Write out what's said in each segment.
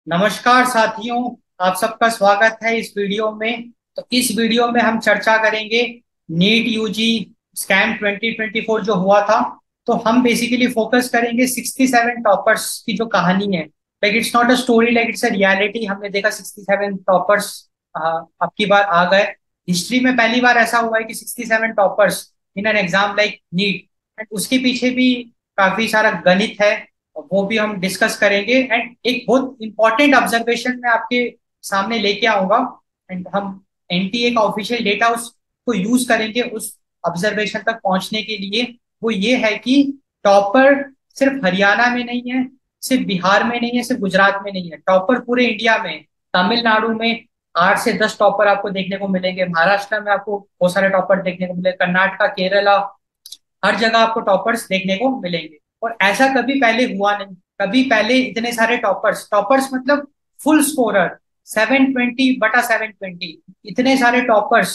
नमस्कार साथियों। आप सबका स्वागत है इस वीडियो में। तो इस वीडियो में हम चर्चा करेंगे नीट यूजी स्कैम 2024 जो हुआ था। तो हम बेसिकली फोकस करेंगे 67 टॉपर्स की जो कहानी है। Like it's not a story, like it's a reality. हमने देखा 67 टॉपर्स अब की बार आ गए। हिस्ट्री में पहली बार ऐसा हुआ है कि 67 toppers in an exam like NEET. And उसके पीछे भी काफी सारा गणित है, वो भी हम डिस्कस करेंगे। एंड एक बहुत इंपॉर्टेंट ऑब्जर्वेशन मैं आपके सामने लेके आऊंगा। एंड हम एनटीए का ऑफिशियल डेटा उसको यूज करेंगे उस ऑब्जर्वेशन तक पहुंचने के लिए। वो ये है कि टॉपर सिर्फ हरियाणा में नहीं है, सिर्फ बिहार में नहीं है, सिर्फ गुजरात में नहीं है, टॉपर पूरे इंडिया में है। तमिलनाडु में 8 से 10 टॉपर आपको देखने को मिलेंगे, महाराष्ट्र में आपको बहुत सारे टॉपर देखने को मिलेंगे, कर्नाटका, केरला, हर जगह आपको टॉपर्स देखने को मिलेंगे। और ऐसा कभी पहले हुआ नहीं। कभी पहले इतने सारे टॉपर्स टॉपर्स मतलब फुल स्कोरर 720/720, इतने सारे टॉपर्स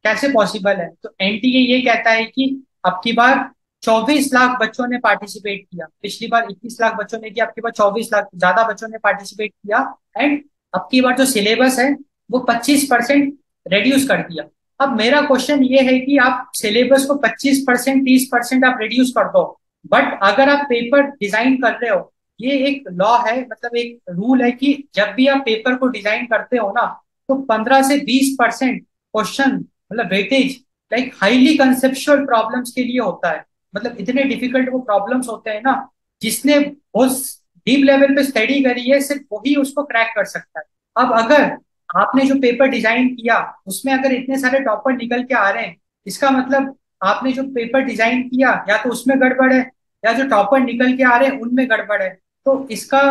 कैसे पॉसिबल है? तो एनटीए ये कहता है कि अब की बार 24 लाख बच्चों ने पार्टिसिपेट किया। पिछली बार 21 लाख बच्चों ने किया, अब की बार 24 लाख ज्यादा बच्चों ने पार्टिसिपेट किया। एंड अब की बार जो सिलेबस है वो 25% रेड्यूस कर दिया। अब मेरा क्वेश्चन ये है कि आप सिलेबस को 25%, 30% आप रिड्यूस कर दो, बट अगर आप पेपर डिजाइन कर रहे हो, ये एक लॉ है, मतलब एक रूल है कि जब भी आप पेपर को डिजाइन करते हो ना, तो 15 से 20% क्वेश्चन मतलब weightage like highly conceptual problems के लिए होता है। मतलब इतने डिफिकल्ट वो प्रॉब्लम्स होते हैं ना, जिसने बहुत डीप लेवल पे स्टडी करी है सिर्फ वही उसको क्रैक कर सकता है। अब अगर आपने जो पेपर डिजाइन किया उसमें अगर इतने सारे टॉपर निकल के आ रहे हैं, इसका मतलब आपने जो पेपर डिजाइन किया या तो उसमें गड़बड़ है, या जो टॉपर निकल के आ रहे हैं उनमें गड़बड़ है। तो इसका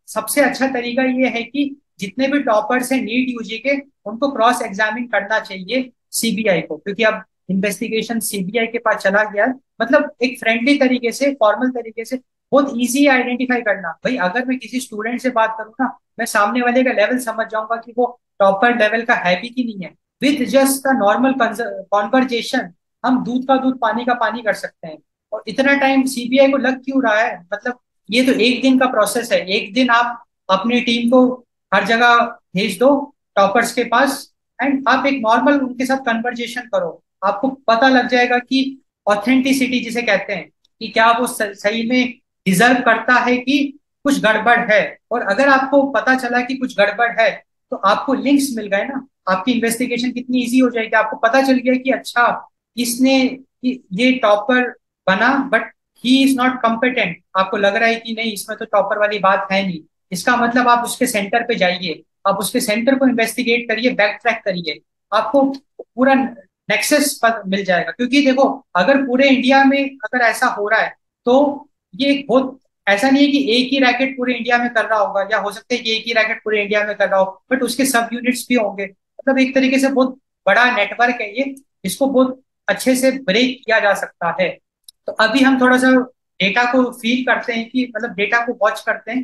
सबसे अच्छा तरीका ये है कि जितने भी टॉपर्स हैं नीट यूजी के, उनको क्रॉस एग्जामिन करना चाहिए सीबीआई को, क्योंकि अब इन्वेस्टिगेशन सीबीआई के पास चला गया है। मतलब एक फ्रेंडली तरीके से, फॉर्मल तरीके से, बहुत इजी है आइडेंटिफाई करना। भाई अगर मैं किसी स्टूडेंट से बात करूँ ना, मैं सामने वाले का लेवल समझ जाऊंगा कि वो टॉपर लेवल का है भी कि नहीं है। With just a normal conversation हम दूध का दूध पानी का पानी कर सकते हैं। और इतना टाइम सीबीआई को लग क्यों रहा है? मतलब ये तो एक दिन का प्रोसेस है। एक दिन आप अपनी टीम को हर जगह भेज दो टॉपर्स के पास, एंड आप एक नॉर्मल उनके साथ कन्वर्जेशन करो। आपको पता लग जाएगा कि ऑथेंटिसिटी जिसे कहते हैं, कि क्या वो सही में डिजर्व करता है कि कुछ गड़बड़ है। और अगर आपको पता चला कि कुछ गड़बड़ है, तो आपको लिंक्स मिल गए ना, आपकी इन्वेस्टिगेशन कितनी इजी हो जाएगी। आपको पता चल गया कि अच्छा, इसने ये टॉपर बना but he is not competent. आपको लग रहा है कि नहीं, इसमें तो टॉपर वाली बात है नहीं। इसका मतलब आप उसके सेंटर पे जाइए, आप उसके सेंटर को इन्वेस्टिगेट करिए, बैक ट्रैक करिए, आपको पूरा नेक्सस पर मिल जाएगा। क्योंकि देखो, अगर पूरे इंडिया में अगर ऐसा हो रहा है, तो ये एक बहुत, ऐसा नहीं है कि एक ही रैकेट पूरे इंडिया में कर रहा होगा, या हो सकता है कि एक ही रैकेट पूरे इंडिया में कर रहा हो, बट उसके सब यूनिट्स भी होंगे। मतलब एक तरीके से बहुत बड़ा नेटवर्क है ये, इसको बहुत अच्छे से ब्रेक किया जा सकता है। तो अभी हम थोड़ा सा डेटा को फील करते हैं, कि मतलब डेटा को वॉच करते हैं,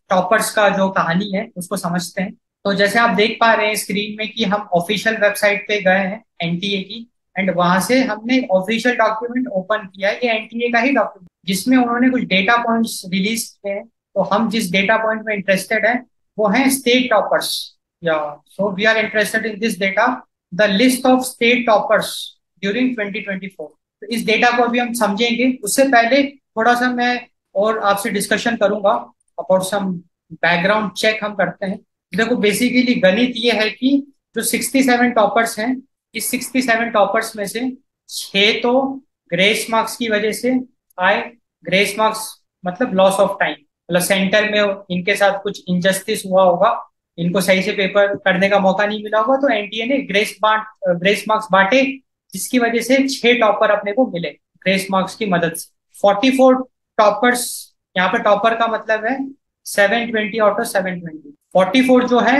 टॉपर्स का जो कहानी है उसको समझते हैं। तो जैसे आप देख पा रहे हैं स्क्रीन में कि हम ऑफिशियल वेबसाइट पे गए हैं एनटीए की, एंड वहां से हमने ऑफिशियल डॉक्यूमेंट ओपन किया है। ये एनटीए का ही डॉक्यूमेंट, जिसमें उन्होंने कुछ डेटा पॉइंट्स रिलीज किए हैं। तो हम जिस डेटा पॉइंट में इंटरेस्टेड है वो है स्टेट टॉपर्स। या so we are interested in this data, the list of state toppers during 2024। तो इस डेटा को अभी हम समझेंगे। उससे पहले थोड़ा सा मैं और आपसे डिस्कशन करूंगा अबाउट सम बैकग्राउंड चेक हम करते हैं। देखो बेसिकली गणित ये है कि जो 67 टॉपर्स हैं, इस 67 टॉपर्स में से 6 तो ग्रेस मार्क्स की वजह से आए। ग्रेस मार्क्स मतलब लॉस ऑफ टाइम, मतलब सेंटर में इनके साथ कुछ इनजस्टिस हुआ होगा, इनको सही से पेपर करने का मौका नहीं मिला होगा, तो एनटीए ने ग्रेस मार्क्स बांटे, जिसकी वजह से 6 टॉपर अपने को मिले ग्रेस मार्क्स की मदद से। 44 टॉपर्स, यहाँ पे टॉपर का मतलब है 720/720। 44 जो है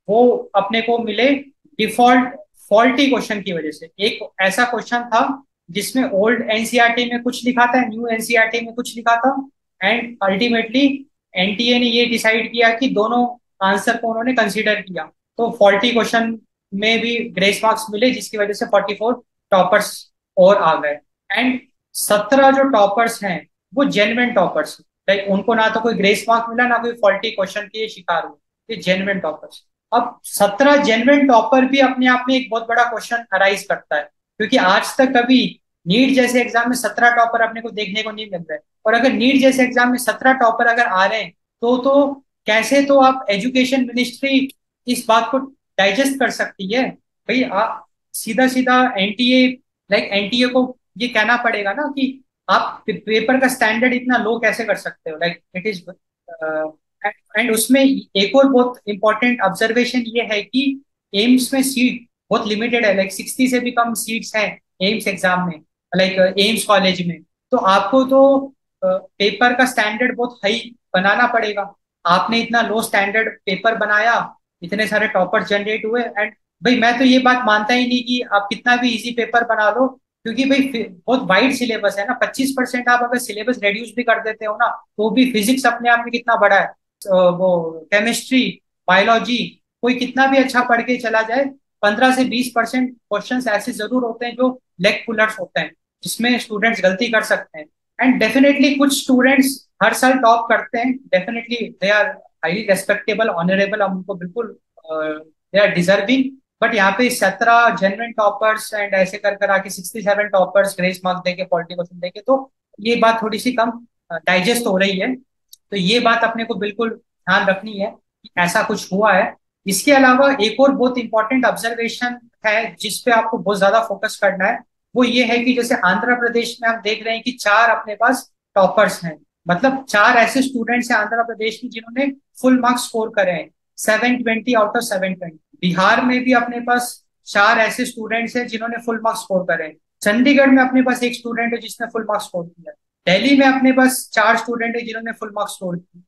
वो अपने को मिले डिफॉल्ट फॉल्टी क्वेश्चन की वजह से। एक ऐसा क्वेश्चन था जिसमें ओल्ड एनसीईआरटी में कुछ लिखा था, न्यू एनसीईआरटी में कुछ लिखा था, एंड अल्टीमेटली एनटीए ने ये डिसाइड किया कि दोनों आंसर को उन्होंने कंसीडर किया। तो फॉल्टी क्वेश्चन में भी ग्रेस मार्क्स मिले, जिसकी वजह से 44 टॉपर्स और आ गए। एंड 17 जो टॉपर्स हैं वो जेन्युइन टॉपर्स। लाइक उनको ना तो कोई ग्रेस मार्क मिला, ना कोई फॉल्टी क्वेश्चन के शिकार हुए, ये जेन्युइन टॉपर्स। अब 17 जेन्युइन टॉपर भी अपने आप में एक बहुत बड़ा क्वेश्चन अराइज करता है, क्योंकि आज तक कभी नीट जैसे एग्जाम में 17 टॉपर अपने को देखने को नहीं मिल रहे। और अगर नीट जैसे एग्जाम में 17 टॉपर अगर आ रहे हैं, तो कैसे तो आप एजुकेशन मिनिस्ट्री इस बात को डाइजेस्ट कर सकती है। भाई आप सीधा सीधा एनटीए, लाइक एनटीए को ये कहना पड़ेगा ना कि आप पेपर का स्टैंडर्ड इतना लो कैसे कर सकते हो, लाइक इट इज। एंड उसमें एक और बहुत इंपॉर्टेंट ऑब्जर्वेशन ये है कि एम्स में सीट बहुत लिमिटेड है, लाइक 60 से भी कम सीट्स हैं एम्स एग्जाम में, लाइक एम्स कॉलेज में। तो आपको तो पेपर का स्टैंडर्ड बहुत हाई बनाना पड़ेगा। आपने इतना लो स्टैंडर्ड पेपर बनाया, इतने सारे टॉपर्स जनरेट हुए, एंड भाई मैं तो ये बात मानता ही नहीं कि आप कितना भी इजी पेपर बना लो, क्योंकि भाई बहुत वाइड सिलेबस है ना। 25% आप अगर सिलेबस रिड्यूस भी कर देते हो ना, तो भी फिजिक्स अपने आप में कितना बड़ा है। वो केमिस्ट्री, बायोलॉजी, कोई कितना भी अच्छा पढ़ के चला जाए, 15 से 20% क्वेश्चन ऐसे जरूर होते हैं जो लेग पुलर्स होते हैं, जिसमें स्टूडेंट्स गलती कर सकते हैं। एंड डेफिनेटली कुछ स्टूडेंट्स हर साल टॉप करते हैं, definitely they are highly respectable, honourable, हम उनको बिल्कुल दे आर डिजर्विंग। बट यहाँ पे 17 जेन्युइन टॉपर्स एंड ऐसे कर कर आके 67 टॉपर्स ग्रेस मार्क देके, पॉलिटी क्वेश्चन देके, तो ये बात थोड़ी सी कम डाइजेस्ट हो रही है। तो ये बात अपने को बिल्कुल ध्यान रखनी है कि ऐसा कुछ हुआ है। इसके अलावा एक और बहुत इंपॉर्टेंट ऑब्जर्वेशन है जिसपे आपको बहुत ज्यादा फोकस करना है, वो ये है कि जैसे आंध्र प्रदेश में हम देख रहे हैं कि 4 अपने पास टॉपर्स हैं। मतलब 4 ऐसे स्टूडेंट्स हैं आंध्र प्रदेश में जिन्होंने फुल मार्क्स स्कोर करे हैं, 720 आउट ऑफ 720। बिहार में भी अपने पास 4 ऐसे स्टूडेंट्स हैं जिन्होंने फुल मार्क्स स्कोर करे हैं। चंडीगढ़ में अपने पास एक स्टूडेंट है जिसने फुल मार्क्स स्कोर किया है। दिल्ली में अपने पास 4 स्टूडेंट है जिन्होंने फुल मार्क्स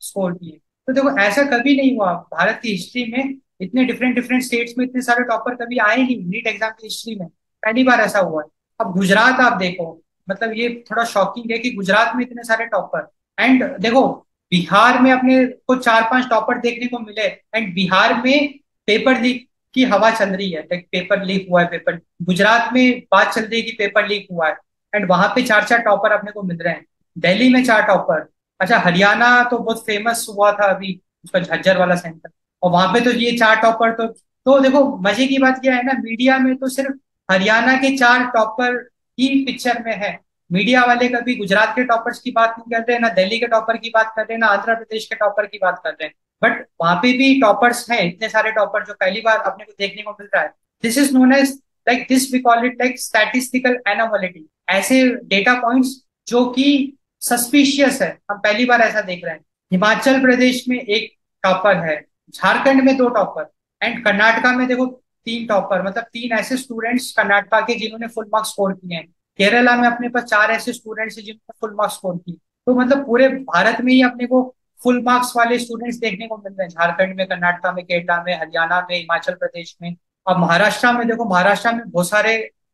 स्कोर किए। तो देखो ऐसा कभी नहीं हुआ भारत की हिस्ट्री में, इतने डिफरेंट डिफरेंट स्टेट्स में इतने सारे टॉपर कभी आए नहीं नीट एग्जाम की हिस्ट्री में, पहली बार ऐसा हुआ है। अब गुजरात आप देखो, मतलब ये थोड़ा शॉकिंग है कि गुजरात में इतने सारे टॉपर। एंड देखो बिहार में अपने को 4-5 टॉपर देखने को मिले, एंड बिहार में पेपर लीक की हवा चल रही है, लाइक पेपर लीक हुआ है। पेपर गुजरात में बात चल रही है कि पेपर लीक हुआ है, एंड वहां पे 4-4 टॉपर अपने को मिल रहे हैं। दिल्ली में 4 टॉपर। अच्छा हरियाणा तो बहुत फेमस हुआ था अभी, उसका झज्जर वाला सेंटर, और वहां पे तो ये 4 टॉपर तो देखो मजे की बात क्या है ना, मीडिया में तो सिर्फ हरियाणा के 4 टॉपर ही पिक्चर में है। मीडिया वाले कभी गुजरात के टॉपर्स की बात नहीं कर रहे, ना दिल्ली के टॉपर की बात कर रहे, ना आंध्र प्रदेश के टॉपर की बात कर रहे हैं। बट वहां पे भी टॉपर्स हैं, इतने सारे टॉपर जो पहली बार अपने को देखने को मिल रहा है। This is known as, like this we call it like statistical anomality. ऐसे डेटा पॉइंट्स जो कि सस्पिशियस है, हम पहली बार ऐसा देख रहे हैं। हिमाचल प्रदेश में एक टॉपर है, झारखंड में 2 टॉपर, एंड कर्नाटका में देखो 3 टॉपर। मतलब 3 ऐसे स्टूडेंट्स कर्नाटका के जिन्होंने फुल मार्क्स स्कोर किए हैं। केरला में अपने पास 4 ऐसे स्टूडेंट्स हैं जिन्होंने फुल मार्क्स स्कोर किए। तो मतलब पूरे भारत में ही अपने को फुल मार्क्स वाले स्टूडेंट्स देखने को मिल रहे हैं, झारखंड में, कर्नाटका में, केरला में, हरियाणा में, हिमाचल प्रदेश में। अब महाराष्ट्र में देखो, महाराष्ट्र में बहुत सारे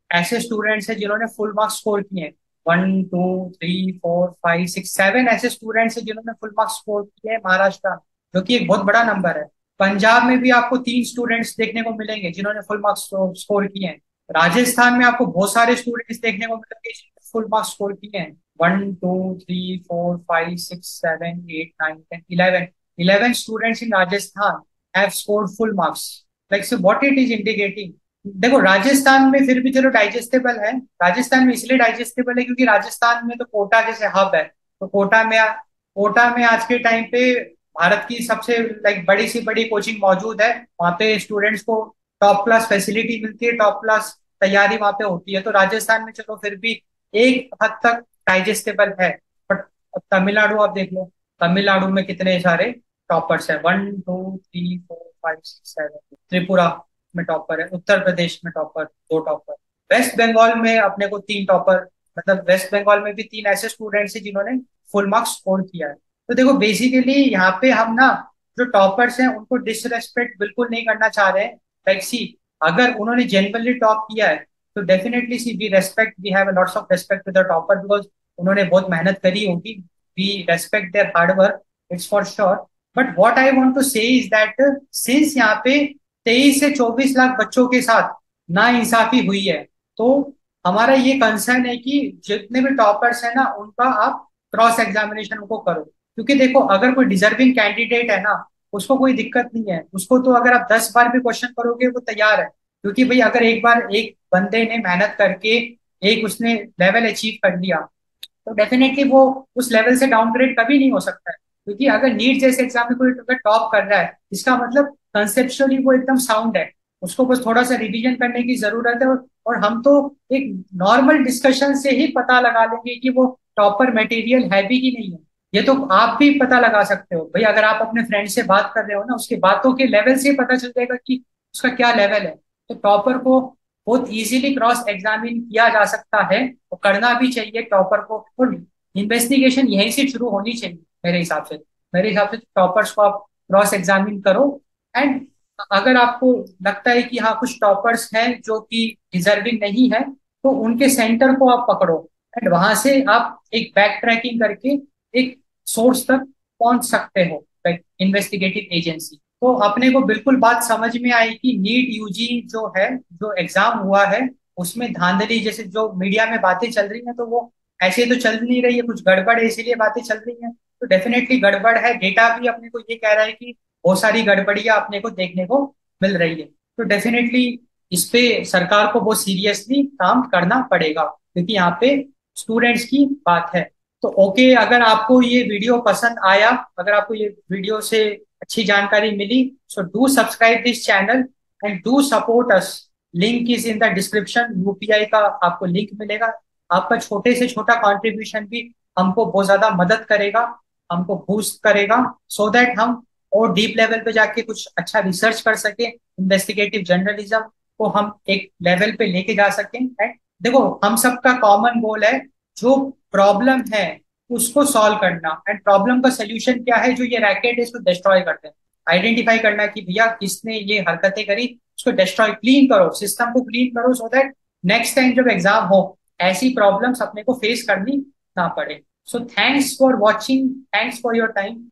ऐसे स्टूडेंट्स हैं जिन्होंने फुल मार्क्स स्कोर किए हैं। 1 2 3 4 5 6 7 ऐसे स्टूडेंट्स हैं जिन्होंने फुल मार्क्स स्कोर किए हैं महाराष्ट्र, जो कि एक बहुत बड़ा नंबर है। पंजाब में भी आपको 3 स्टूडेंट्स देखने को मिलेंगे जिन्होंने फुल मार्क्स स्कोर किए हैं। राजस्थान में आपको बहुत सारे स्टूडेंट्स देखने को मिलेंगे जिन्होंने फुल मार्क्स स्कोर किए हैं। 1 2 3 4 5 6 7 8 9 10 11 11 students in Rajasthan have scored full marks. Like so what it is indicating. देखो राजस्थान में फिर भी चलो डाइजेस्टेबल है। राजस्थान में इसलिए डाइजेस्टेबल है क्योंकि राजस्थान में तो कोटा जैसे हब है। तो कोटा में आज के टाइम पे भारत की सबसे लाइक बड़ी सी बड़ी कोचिंग मौजूद है। वहाँ पे स्टूडेंट्स को टॉप क्लास फैसिलिटी मिलती है, टॉप क्लास तैयारी वहाँ पे होती है। तो राजस्थान में चलो फिर भी एक हद तक डाइजेस्टेबल है। बट तमिलनाडु आप देख लो, तमिलनाडु में कितने सारे टॉपर्स है, 1 2 3 4 5 6 7। त्रिपुरा में टॉपर है, उत्तर प्रदेश में टॉपर, 2 टॉपर। वेस्ट बंगाल में अपने को 3 टॉपर, मतलब वेस्ट बंगाल में भी 3 ऐसे स्टूडेंट्स हैं जिन्होंने फुल मार्क्स स्कोर किया है। तो देखो बेसिकली यहाँ पे हम ना जो टॉपर्स हैं उनको डिसरेस्पेक्ट बिल्कुल नहीं करना चाह रहे हैं। लाइक सी, अगर उन्होंने जेन्युइनली टॉप किया है तो definitely see we respect, we have lots of respect to the topper, because उन्होंने बहुत मेहनत करी होगी। We respect their hard work, it's for sure. But what I want to say is that since यहाँ पे 23 से 24 लाख बच्चों के साथ ना इंसाफी हुई है, तो हमारा ये कंसर्न है कि जितने भी टॉपर्स है ना उनका आप क्रॉस एग्जामिनेशन उनको करो। क्योंकि देखो अगर कोई डिजर्विंग कैंडिडेट है ना, उसको कोई दिक्कत नहीं है, उसको तो अगर आप 10 बार भी क्वेश्चन करोगे वो तैयार है। क्योंकि भाई अगर एक बार एक बंदे ने मेहनत करके एक उसने लेवल अचीव कर लिया, तो डेफिनेटली वो उस लेवल से डाउनग्रेड कभी नहीं हो सकता है। क्योंकि अगर नीट जैसे एग्जाम में कोई अगर टॉप कर रहा है, इसका मतलब कंसेप्चुअली वो एकदम साउंड है। उसको बस थोड़ा सा रिवीजन करने की जरूरत है, और हम तो एक नॉर्मल डिस्कशन से ही पता लगा लेंगे कि वो टॉपर मटेरियल है भी कि नहीं है। ये तो आप भी पता लगा सकते हो भाई, अगर आप अपने फ्रेंड से बात कर रहे हो ना, उसके बातों के लेवल से ही पता चल जाएगा कि उसका क्या लेवल है। तो टॉपर को बहुत इजीली क्रॉस एग्जामिन किया जा सकता है, और करना भी चाहिए टॉपर को। और इन्वेस्टिगेशन यहीं से शुरू होनी चाहिए मेरे हिसाब से। मेरे हिसाब से टॉपर्स को आप क्रॉस एग्जामिन करो। एंड अगर आपको लगता है कि हाँ कुछ टॉपर्स हैं जो कि डिजर्विंग नहीं है, तो उनके सेंटर को आप पकड़ो, एंड वहां से आप एक बैक ट्रैकिंग करके एक सोर्स तक पहुंच सकते हो, इन्वेस्टिगेटिव एजेंसी। तो अपने को बिल्कुल बात समझ में आई कि नीट यूजी जो है, जो एग्जाम हुआ है, उसमें धांधली जैसे जो मीडिया में बातें चल रही हैं, तो वो ऐसे तो चल नहीं रही है, कुछ गड़बड़ है इसीलिए बातें चल रही हैं। तो डेफिनेटली गड़बड़ है, डेटा भी अपने को ये कह रहा है कि बहुत सारी गड़बड़ियां अपने को देखने को मिल रही है। तो डेफिनेटली इस पे सरकार को बहुत सीरियसली काम करना पड़ेगा, क्योंकि यहाँ पे स्टूडेंट्स की बात है। तो ओके, अगर आपको ये वीडियो पसंद आया, अगर आपको ये वीडियो से अच्छी जानकारी मिली, so do subscribe this channel and do support us. Link is in the description, UPI का आपको लिंक मिलेगा। आपका छोटे से छोटा कंट्रीब्यूशन भी हमको बहुत ज्यादा मदद करेगा, हमको बूस्ट करेगा, सो दैट हम और डीप लेवल पे जाके कुछ अच्छा रिसर्च कर सके, इन्वेस्टिगेटिव जर्नलिज्म को हम एक लेवल पे लेके जा सकें। एंड देखो हम सबका कॉमन गोल है, जो प्रॉब्लम है उसको सॉल्व करना, एंड प्रॉब्लम का सोल्यूशन क्या है, जो ये रैकेट है इसको डिस्ट्रॉय करते हैं। आइडेंटिफाई करना कि भैया किसने ये हरकतें करी, उसको डिस्ट्रॉय, क्लीन करो, सिस्टम को क्लीन करो, सो दैट नेक्स्ट टाइम जब एग्जाम हो ऐसी प्रॉब्लम्स अपने को फेस करनी ना पड़े। So thanks for watching, thanks for your time.